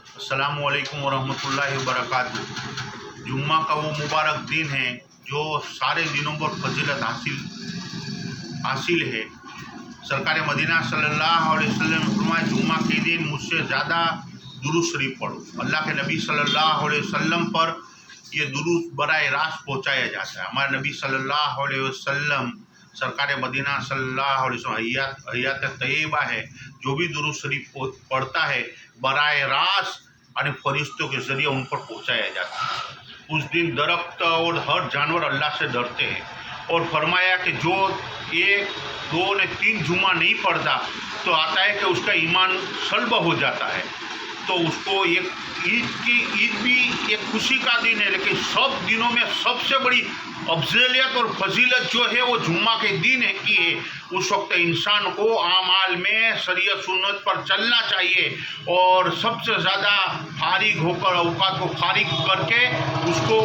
अस्सलामुअलैकुम वरहमतुल्लाहि वबरकातुहू। जुम्मा का वो मुबारक दिन है जो सारे दिनों पर फजीलत हासिल है। सरकार मदीना सल्लल्लाहु अलैहि वसल्लम ने फरमाया, जुम्मा के दिन मुझसे ज़्यादा दुरूद शरीफ पढ़ो। अल्लाह के नबी सल्लल्लाहु अलैहि वसल्लम पर ये दुरूद बराए रास्त पहुँचाया जाता है। हमारे नबी सल्लल्लाहु अलैहि वसल्लम सरकार मदीना सल्लल्लाहु अलैहि वसल्लम हयात तय्यबा है, जो भी दुरूद शरीफ पढ़ता है बराए रास्त और फरिश्तों के जरिए उन पर पहुँचाया जाता है। उस दिन दरख्त और हर जानवर अल्लाह से डरते हैं और फरमाया कि जो 1, 2 ने 3 जुम्मा नहीं पढ़ता तो आता है कि उसका ईमान सल्ब हो जाता है। तो उसको एक ईद भी एक खुशी का दिन है, लेकिन सब दिनों में सबसे बड़ी अफजलियत और फजीलत जो है वो जुम्मा के दिन है कि उस वक्त इंसान को आमाल में शरीयत सुन्नत पर चलना चाहिए और सबसे ज़्यादा फारिग होकर औकात को फारिग करके उसको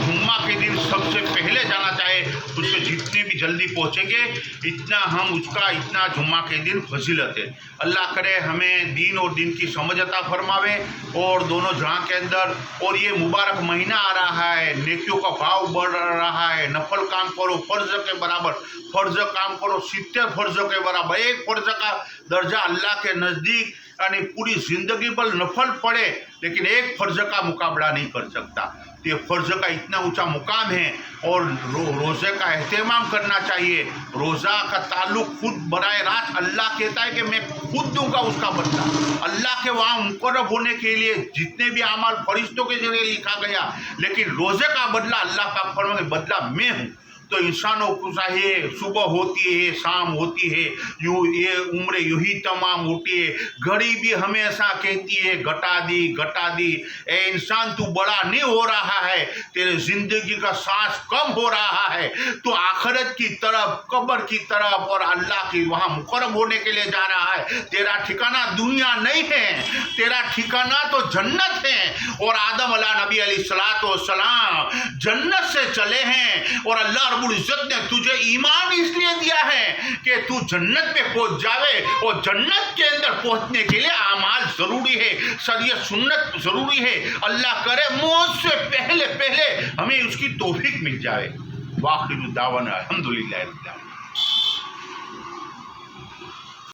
जुम्मा के दिन सबसे पहले जाना चाहिए। उसके जितने भी जल्दी पहुँचेंगे इतना जुम्मा के दिन फजीलत है। अल्लाह करे हमें दीन और दिन की समझ अता फरमावे और दोनों जहाँ के अंदर और ये मुबारक महीना आ रहा है, नेकियों का भाव बढ़ रहा है। नफल काम करो फर्ज के बराबर, फर्ज काम करो 70 फर्ज के बराबर। एक फर्ज का दर्जा अल्लाह के नज़दीक यानी पूरी ज़िंदगी पर नफल पड़े, लेकिन एक फर्ज का मुकाबला नहीं कर सकता। ये फर्ज का इतना ऊंचा मुकाम है और रोज़े का एहतमाम करना चाहिए। रोज़ा का ताल्लुक खुद बराए रास्त अल्लाह कहता है कि मैं खुद दूंगा उसका बदला। अल्लाह के वहाँ मुकर्रब होने के लिए जितने भी अमाल फरिश्तों के जरिए लिखा गया, लेकिन रोज़े का बदला अल्लाह का फरमाए बदला मैं हूँ। तो इंसानों को चाहिए सुबह होती है शाम होती है, यूँ ये उम्र यूँ ही तमाम होती है। घड़ी भी हमेशा कहती है घटा दी। ए इंसान तू बड़ा नहीं हो रहा है, तेरे जिंदगी का सांस कम हो रहा है। तो आखिरत की तरफ, कब्र की तरफ और अल्लाह की वहाँ मुकर्रब होने के लिए जा रहा है। तेरा ठिकाना दुनिया नहीं है, तेरा ठिकाना तो जन्नत है। और आदम नबी अलैहिस्सलातु वस्सलाम जन्नत से चले हैं और अल्लाह रब्बुल इज्जत ने तुझे ईमान इसलिए दिया है कि तू जन्नत में पहुंच जावे, और जन्नत के अंदर पहुंचने के लिए आमाल जरूरी है, शरीयत सुन्नत जरूरी है। अल्लाह करे मौत से पहले हमें उसकी तौफीक मिल जाए। वाखिर दावाना अल्हम्दुलिल्लाह।